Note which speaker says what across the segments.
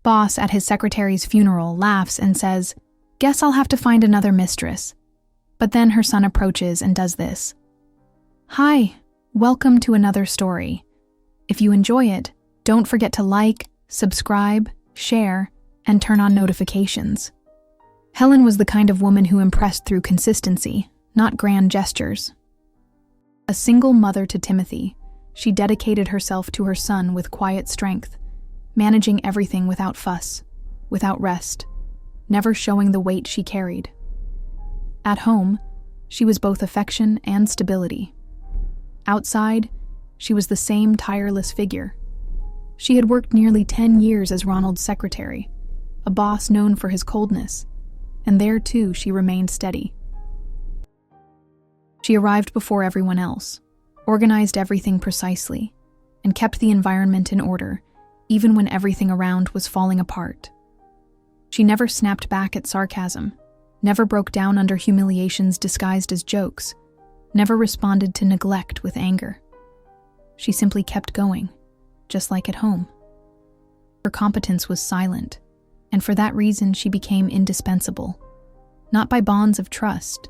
Speaker 1: Boss at his secretary's funeral laughs and says, "Guess I'll have to find another mistress." But then her son approaches and does this. "Hi, welcome to another story. If you enjoy it, don't forget to like, subscribe, share, and turn on notifications." Helen was the kind of woman who impressed through consistency, not grand gestures. A single mother to Timothy, she dedicated herself to her son with quiet strength, managing everything without fuss, without rest, never showing the weight she carried. At home, she was both affection and stability. Outside, she was the same tireless figure. She had worked nearly 10 years as Ronald's secretary, a boss known for his coldness, and there too she remained steady. She arrived before everyone else, organized everything precisely, and kept the environment in order, even when everything around was falling apart. She never snapped back at sarcasm, never broke down under humiliations disguised as jokes, never responded to neglect with anger. She simply kept going, just like at home. Her competence was silent, and for that reason she became indispensable, not by bonds of trust,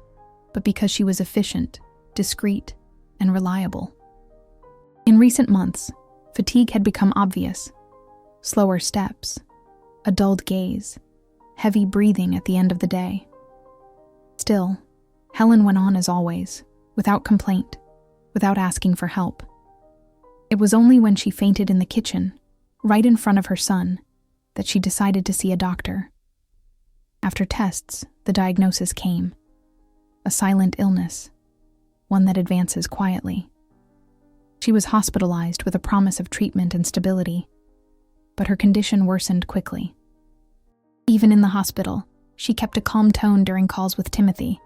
Speaker 1: but because she was efficient, discreet, and reliable. In recent months, fatigue had become obvious. Slower steps, a dulled gaze, heavy breathing at the end of the day. Still, Helen went on as always, without complaint, without asking for help. It was only when she fainted in the kitchen, right in front of her son, that she decided to see a doctor. After tests, the diagnosis came: a silent illness, one that advances quietly. She was hospitalized with a promise of treatment and stability, but her condition worsened quickly. Even in the hospital, she kept a calm tone during calls with Timothy,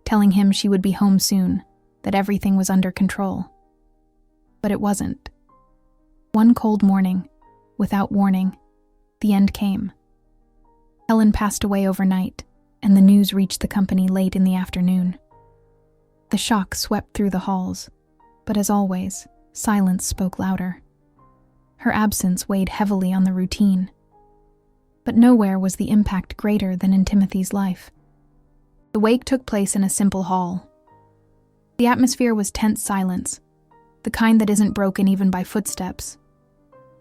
Speaker 1: telling him she would be home soon, that everything was under control. But it wasn't. One cold morning, without warning, the end came. Helen passed away overnight, and the news reached the company late in the afternoon. The shock swept through the halls, but as always, silence spoke louder. Her absence weighed heavily on the routine. But nowhere was the impact greater than in Timothy's life. The wake took place in a simple hall. The atmosphere was tense silence, the kind that isn't broken even by footsteps.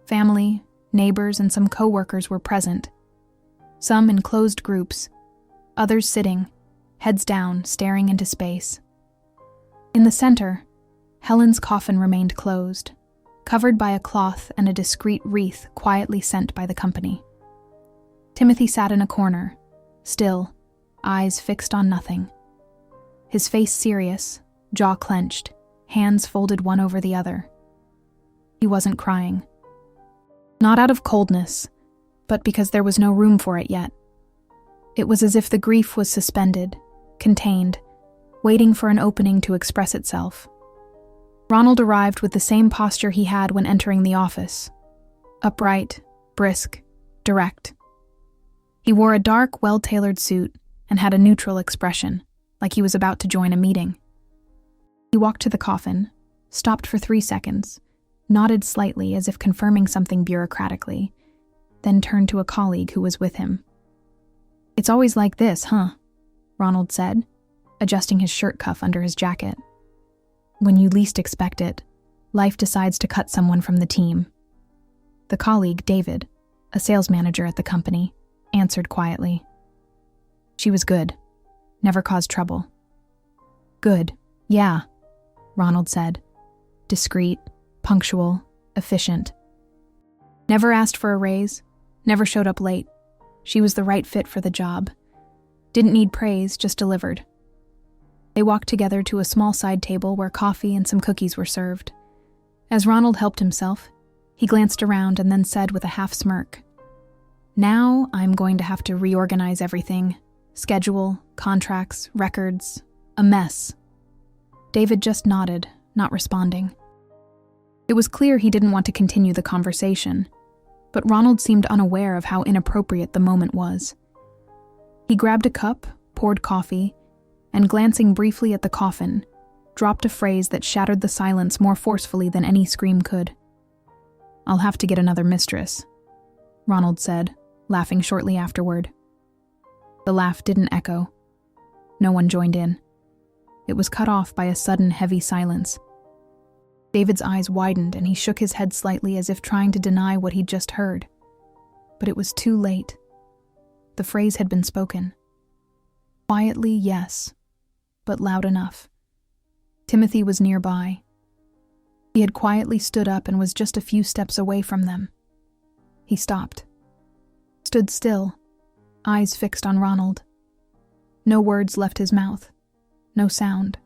Speaker 1: Family, neighbors, and some co-workers were present, some in closed groups, others sitting, heads down, staring into space. In the center, Helen's coffin remained closed, covered by a cloth and a discreet wreath quietly sent by the company. Timothy sat in a corner, still, eyes fixed on nothing. His face serious, jaw clenched, hands folded one over the other. He wasn't crying. Not out of coldness, but because there was no room for it yet. It was as if the grief was suspended, contained, waiting for an opening to express itself. Ronald arrived with the same posture he had when entering the office. Upright, brisk, direct. He wore a dark, well-tailored suit and had a neutral expression, like he was about to join a meeting. He walked to the coffin, stopped for 3 seconds, nodded slightly as if confirming something bureaucratically, then turned to a colleague who was with him. "It's always like this, huh?" Ronald said, adjusting his shirt cuff under his jacket. "When you least expect it, life decides to cut someone from the team." The colleague, David, a sales manager at the company, answered quietly. "She was good. Never caused trouble." "Good, yeah," Ronald said. Discreet, punctual, efficient. Never asked for a raise, never showed up late. She was the right fit for the job. Didn't need praise, just delivered. They walked together to a small side table where coffee and some cookies were served. As Ronald helped himself, he glanced around and then said with a half smirk, "Now I'm going to have to reorganize everything. Schedule, contracts, records, a mess." David just nodded, not responding. It was clear he didn't want to continue the conversation, but Ronald seemed unaware of how inappropriate the moment was. He grabbed a cup, poured coffee, and glancing briefly at the coffin, dropped a phrase that shattered the silence more forcefully than any scream could. "I'll have to get another mistress," Ronald said, laughing shortly afterward. The laugh didn't echo. No one joined in. It was cut off by a sudden heavy silence. David's eyes widened and he shook his head slightly as if trying to deny what he'd just heard. But it was too late. The phrase had been spoken. Quietly, yes, but loud enough. Timothy was nearby. He had quietly stood up and was just a few steps away from them. He stopped. Stood still, eyes fixed on Ronald. No words left his mouth. No sound.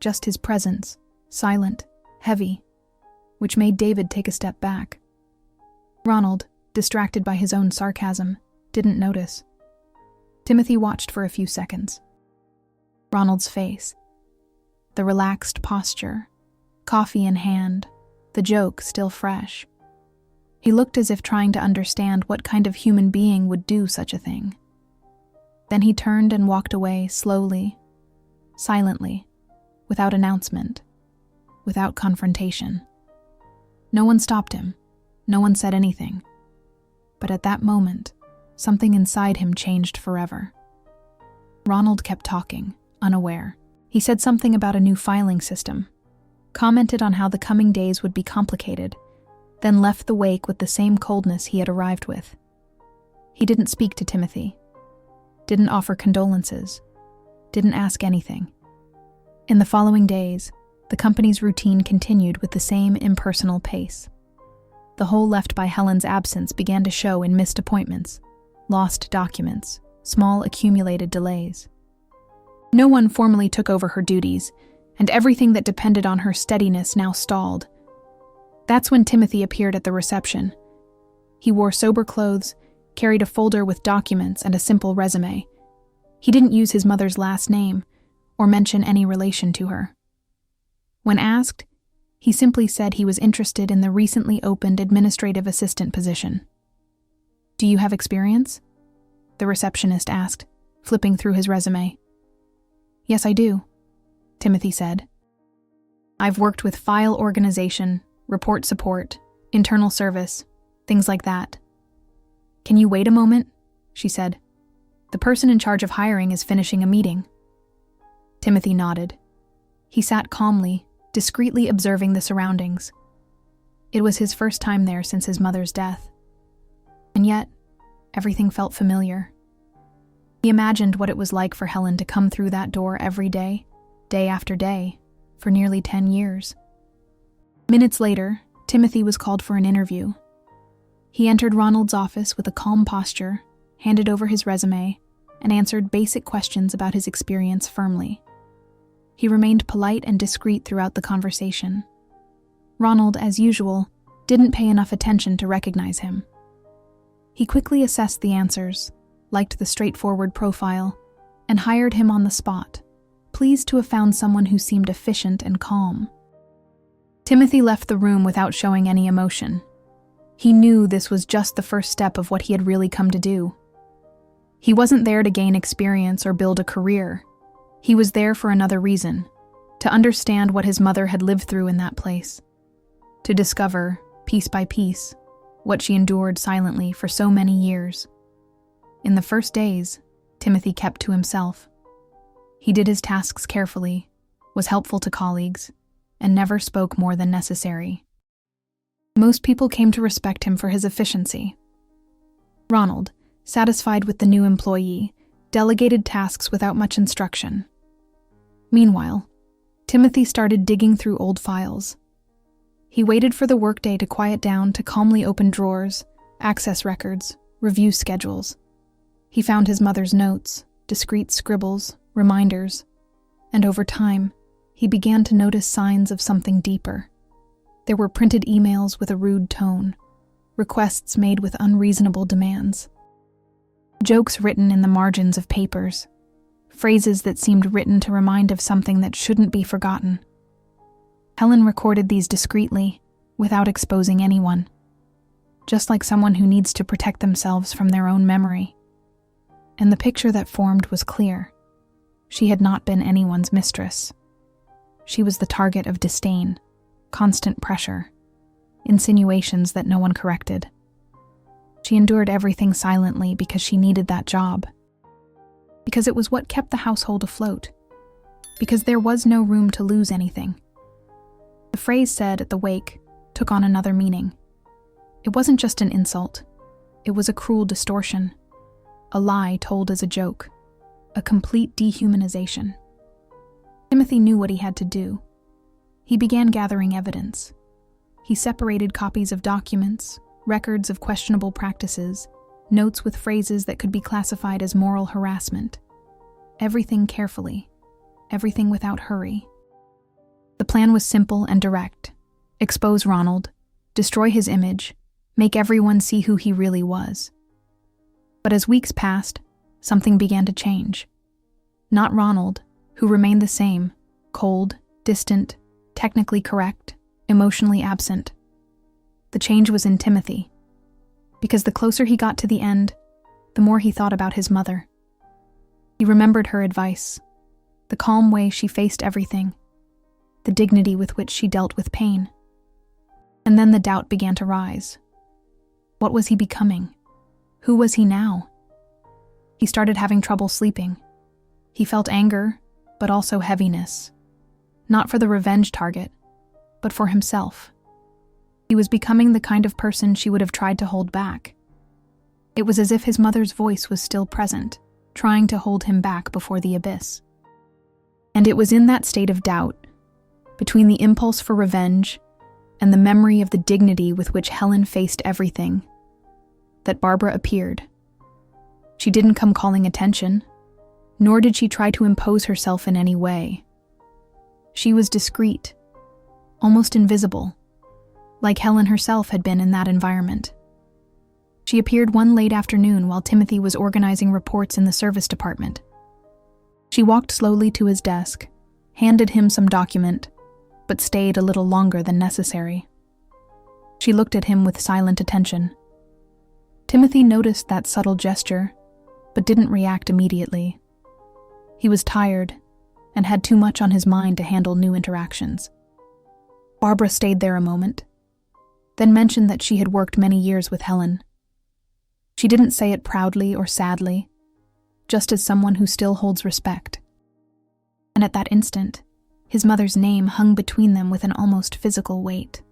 Speaker 1: Just his presence, silent, heavy, which made David take a step back. Ronald, distracted by his own sarcasm, didn't notice. Timothy watched for a few seconds. Ronald's face, the relaxed posture, coffee in hand, the joke still fresh. He looked as if trying to understand what kind of human being would do such a thing. Then he turned and walked away slowly, silently, without announcement, without confrontation. No one stopped him. No one said anything. But at that moment, something inside him changed forever. Ronald kept talking, unaware. He said something about a new filing system, commented on how the coming days would be complicated, then left the wake with the same coldness he had arrived with. He didn't speak to Timothy, didn't offer condolences, didn't ask anything. In the following days, the company's routine continued with the same impersonal pace. The hole left by Helen's absence began to show in missed appointments, lost documents, small accumulated delays. No one formally took over her duties, and everything that depended on her steadiness now stalled. That's when Timothy appeared at the reception. He wore sober clothes, carried a folder with documents and a simple resume. He didn't use his mother's last name or mention any relation to her. When asked, he simply said he was interested in the recently opened administrative assistant position. "Do you have experience?" the receptionist asked, flipping through his resume. "Yes, I do," Timothy said. "I've worked with file organization, report support, internal service, things like that." "Can you wait a moment?" she said. "The person in charge of hiring is finishing a meeting." Timothy nodded. He sat calmly, discreetly observing the surroundings. It was his first time there since his mother's death. And yet, everything felt familiar. He imagined what it was like for Helen to come through that door every day, day after day, for nearly 10 years. Minutes later, Timothy was called for an interview. He entered Ronald's office with a calm posture, handed over his resume, and answered basic questions about his experience firmly. He remained polite and discreet throughout the conversation. Ronald, as usual, didn't pay enough attention to recognize him. He quickly assessed the answers, liked the straightforward profile, and hired him on the spot, pleased to have found someone who seemed efficient and calm. Timothy left the room without showing any emotion. He knew this was just the first step of what he had really come to do. He wasn't there to gain experience or build a career. He was there for another reason, to understand what his mother had lived through in that place, to discover, piece by piece, what she endured silently for so many years. In the first days, Timothy kept to himself. He did his tasks carefully, was helpful to colleagues, and never spoke more than necessary. Most people came to respect him for his efficiency. Ronald, satisfied with the new employee, delegated tasks without much instruction. Meanwhile, Timothy started digging through old files. He waited for the workday to quiet down to calmly open drawers, access records, review schedules. He found his mother's notes, discreet scribbles, reminders, and over time, he began to notice signs of something deeper. There were printed emails with a rude tone, requests made with unreasonable demands, jokes written in the margins of papers, phrases that seemed written to remind of something that shouldn't be forgotten. Helen recorded these discreetly, without exposing anyone, just like someone who needs to protect themselves from their own memory. And the picture that formed was clear. She had not been anyone's mistress. She was the target of disdain, constant pressure, insinuations that no one corrected. She endured everything silently because she needed that job. Because it was what kept the household afloat. Because there was no room to lose anything. The phrase said at the wake took on another meaning. It wasn't just an insult. It was a cruel distortion. A lie told as a joke. A complete dehumanization. Timothy knew what he had to do. He began gathering evidence. He separated copies of documents, records of questionable practices, notes with phrases that could be classified as moral harassment. Everything carefully. Everything without hurry. The plan was simple and direct. Expose Ronald, destroy his image, make everyone see who he really was. But as weeks passed, something began to change. Not Ronald, who remained the same, cold, distant, technically correct, emotionally absent. The change was in Timothy. Because the closer he got to the end, the more he thought about his mother. He remembered her advice, the calm way she faced everything, the dignity with which she dealt with pain. And then the doubt began to rise. What was he becoming? Who was he now? He started having trouble sleeping. He felt anger, but also heaviness. Not for the revenge target, but for himself. He was becoming the kind of person she would have tried to hold back. It was as if his mother's voice was still present, trying to hold him back before the abyss. And it was in that state of doubt, between the impulse for revenge and the memory of the dignity with which Helen faced everything, that Barbara appeared. She didn't come calling attention, nor did she try to impose herself in any way. She was discreet, almost invisible, like Helen herself had been in that environment. She appeared one late afternoon while Timothy was organizing reports in the service department. She walked slowly to his desk, handed him some document, but stayed a little longer than necessary. She looked at him with silent attention. Timothy noticed that subtle gesture, but didn't react immediately. He was tired and had too much on his mind to handle new interactions. Barbara stayed there a moment, then mentioned that she had worked many years with Helen. She didn't say it proudly or sadly, just as someone who still holds respect. And at that instant, his mother's name hung between them with an almost physical weight.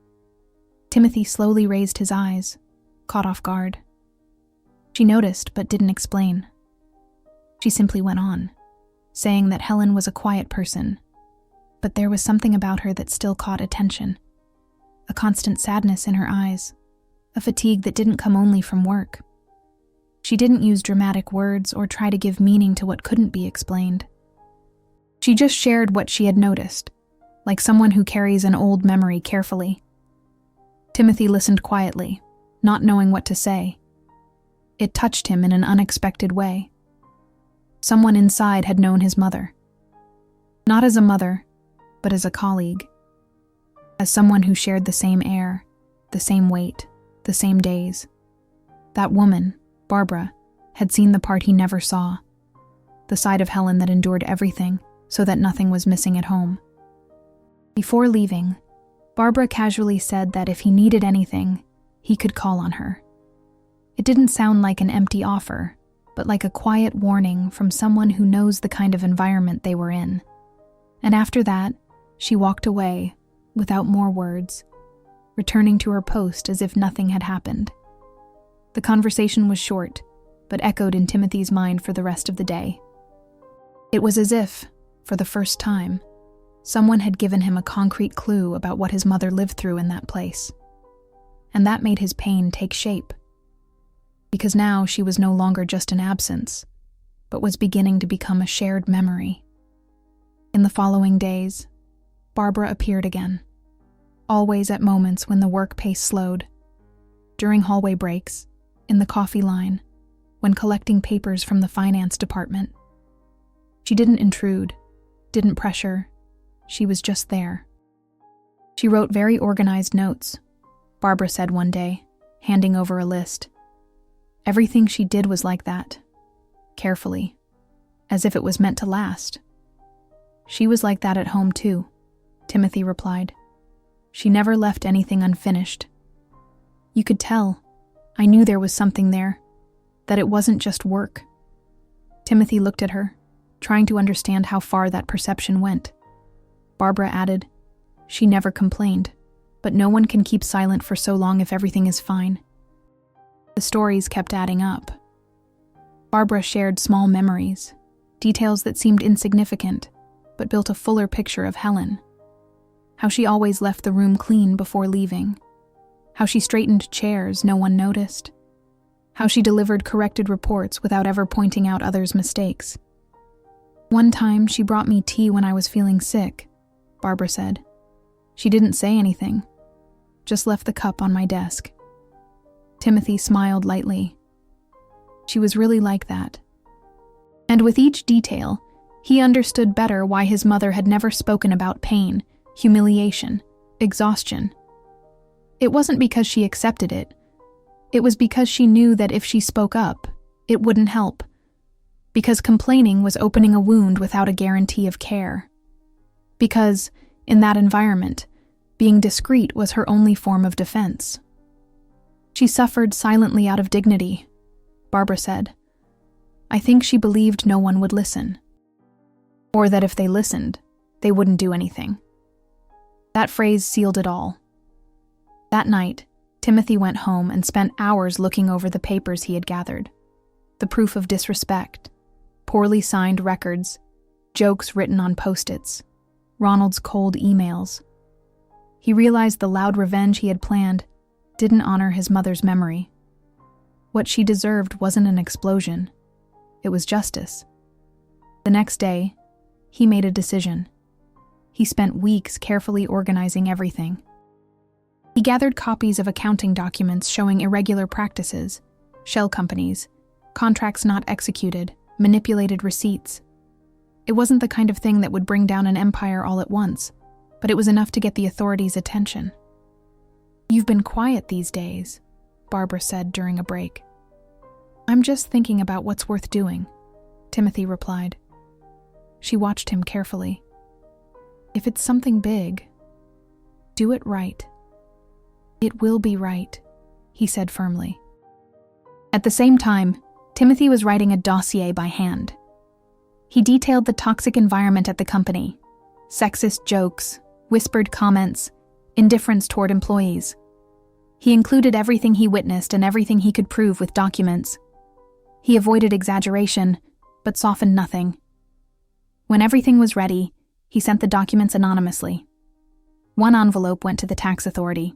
Speaker 1: Timothy slowly raised his eyes, caught off guard. She noticed but didn't explain. She simply went on, saying that Helen was a quiet person, but there was something about her that still caught attention. A constant sadness in her eyes, a fatigue that didn't come only from work. She didn't use dramatic words or try to give meaning to what couldn't be explained. She just shared what she had noticed, like someone who carries an old memory carefully. Timothy listened quietly, not knowing what to say. It touched him in an unexpected way. Someone inside had known his mother. Not as a mother, but as a colleague. As someone who shared the same air, the same weight, the same days. That woman, Barbara, had seen the part he never saw. The side of Helen that endured everything, so that nothing was missing at home. Before leaving, Barbara casually said that if he needed anything, he could call on her. It didn't sound like an empty offer, but like a quiet warning from someone who knows the kind of environment they were in. And after that, she walked away, without more words, returning to her post as if nothing had happened. The conversation was short, but echoed in Timothy's mind for the rest of the day. It was as if, for the first time, someone had given him a concrete clue about what his mother lived through in that place. And that made his pain take shape. Because now she was no longer just an absence, but was beginning to become a shared memory. In the following days, Barbara appeared again, always at moments when the work pace slowed, during hallway breaks, in the coffee line, when collecting papers from the finance department. She didn't intrude, didn't pressure, she was just there. She wrote very organized notes, Barbara said one day, handing over a list. Everything she did was like that, carefully, as if it was meant to last. She was like that at home too, Timothy replied. She never left anything unfinished. You could tell, I knew there was something there, that it wasn't just work. Timothy looked at her, trying to understand how far that perception went. Barbara added, "She never complained, but no one can keep silent for so long if everything is fine." The stories kept adding up. Barbara shared small memories, details that seemed insignificant, but built a fuller picture of Helen. How she always left the room clean before leaving. How she straightened chairs no one noticed. How she delivered corrected reports without ever pointing out others' mistakes. "One time she brought me tea when I was feeling sick," Barbara said. "She didn't say anything, just left the cup on my desk." Timothy smiled lightly. She was really like that. And with each detail, he understood better why his mother had never spoken about pain, humiliation, exhaustion. It wasn't because she accepted it. It was because she knew that if she spoke up, it wouldn't help. Because complaining was opening a wound without a guarantee of care. Because, in that environment, being discreet was her only form of defense. She suffered silently out of dignity, Barbara said. I think she believed no one would listen. Or that if they listened, they wouldn't do anything. That phrase sealed it all. That night, Timothy went home and spent hours looking over the papers he had gathered. The proof of disrespect, poorly signed records, jokes written on Post-its, Ronald's cold emails. He realized the loud revenge he had planned didn't honor his mother's memory. What she deserved wasn't an explosion. It was justice. The next day, he made a decision. He spent weeks carefully organizing everything. He gathered copies of accounting documents showing irregular practices, shell companies, contracts not executed, manipulated receipts. It wasn't the kind of thing that would bring down an empire all at once, but it was enough to get the authorities' attention. "You've been quiet these days," Barbara said during a break. "I'm just thinking about what's worth doing," Timothy replied. She watched him carefully. "If it's something big, do it right." "It will be right," he said firmly. At the same time, Timothy was writing a dossier by hand. He detailed the toxic environment at the company, sexist jokes, whispered comments, indifference toward employees. He included everything he witnessed and everything he could prove with documents. He avoided exaggeration, but softened nothing. When everything was ready, he sent the documents anonymously. One envelope went to the tax authority.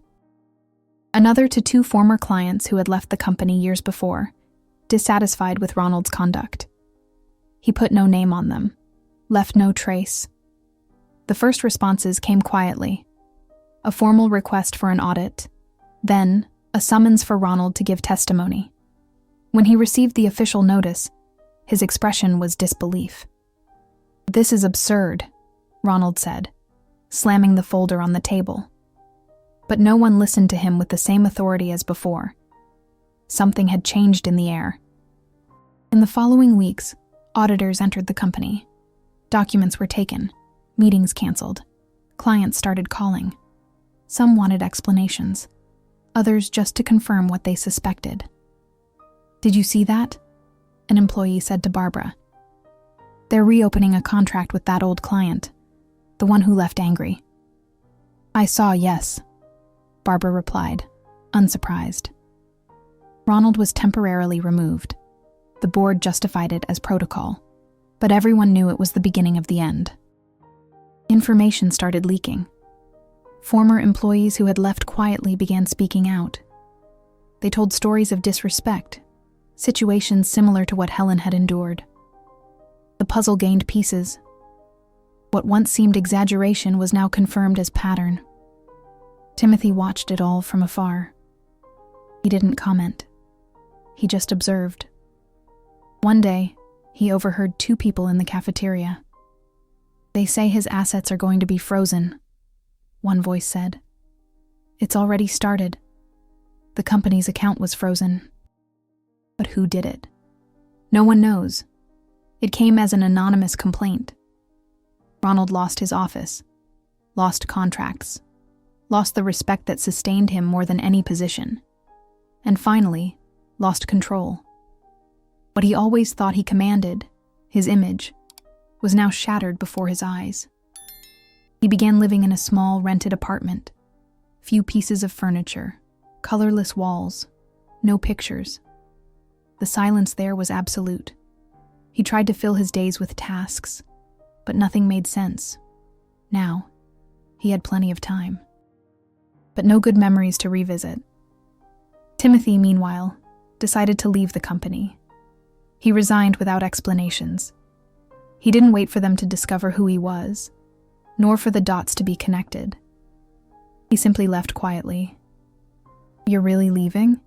Speaker 1: Another to 2 former clients who had left the company years before, dissatisfied with Ronald's conduct. He put no name on them, left no trace. The first responses came quietly. A formal request for an audit, then a summons for Ronald to give testimony. When he received the official notice, his expression was disbelief. "This is absurd," Ronald said, slamming the folder on the table. But no one listened to him with the same authority as before. Something had changed in the air. In the following weeks, auditors entered the company. Documents were taken, meetings canceled, clients started calling. Some wanted explanations, others just to confirm what they suspected. "Did you see that?" an employee said to Barbara. "They're reopening a contract with that old client, the one who left angry." "I saw, yes," Barbara replied, unsurprised. Ronald was temporarily removed. The board justified it as protocol, but everyone knew it was the beginning of the end. Information started leaking. Former employees who had left quietly began speaking out. They told stories of disrespect, situations similar to what Helen had endured. The puzzle gained pieces. What once seemed exaggeration was now confirmed as pattern. Timothy watched it all from afar. He didn't comment. He just observed. One day, he overheard 2 people in the cafeteria. "They say his assets are going to be frozen," one voice said. "It's already started. The company's account was frozen." But who did it? No one knows. It came as an anonymous complaint. Ronald lost his office, lost contracts, lost the respect that sustained him more than any position. and finally lost control. What he always thought he commanded, his image, was now shattered before his eyes. He began living in a small rented apartment. Few pieces of furniture, colorless walls, no pictures. The silence there was absolute. He tried to fill his days with tasks, but nothing made sense. Now, he had plenty of time, but no good memories to revisit. Timothy, meanwhile, decided to leave the company. He resigned without explanations. He didn't wait for them to discover who he was, nor for the dots to be connected. He simply left quietly. "You're really leaving?"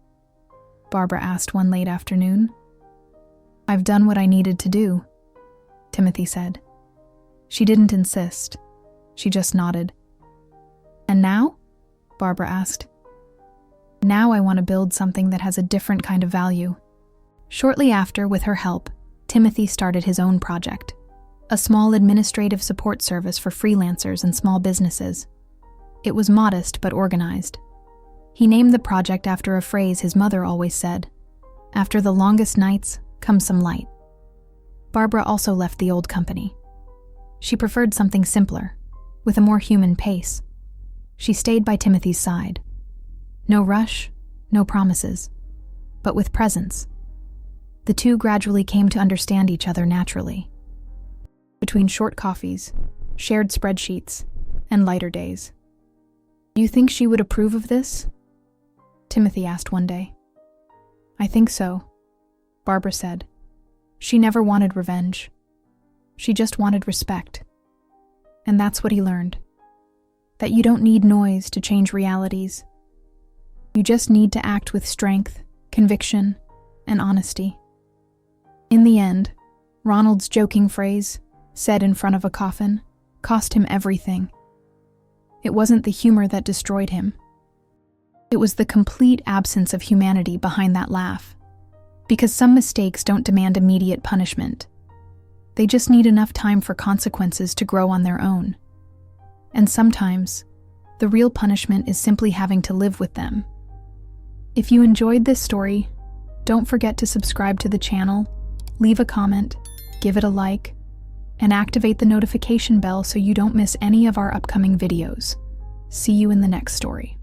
Speaker 1: Barbara asked one late afternoon. "I've done what I needed to do," Timothy said. She didn't insist. She just nodded. "And now?" Barbara asked. "Now I want to build something that has a different kind of value." Shortly after, with her help, Timothy started his own project, a small administrative support service for freelancers and small businesses. It was modest but organized. He named the project after a phrase his mother always said, "After the longest nights comes some light." Barbara also left the old company. She preferred something simpler, with a more human pace. She stayed by Timothy's side. No rush, no promises, but with presence. The two gradually came to understand each other naturally. Between short coffees, shared spreadsheets, and lighter days. "Do you think she would approve of this?" Timothy asked one day. "I think so," Barbara said. She never wanted revenge. She just wanted respect. And that's what he learned. That you don't need noise to change realities. You just need to act with strength, conviction, and honesty. In the end, Ronald's joking phrase, said in front of a coffin, cost him everything. It wasn't the humor that destroyed him. It was the complete absence of humanity behind that laugh. Because some mistakes don't demand immediate punishment. They just need enough time for consequences to grow on their own. And sometimes, the real punishment is simply having to live with them. If you enjoyed this story, don't forget to subscribe to the channel, leave a comment, give it a like, and activate the notification bell so you don't miss any of our upcoming videos. See you in the next story.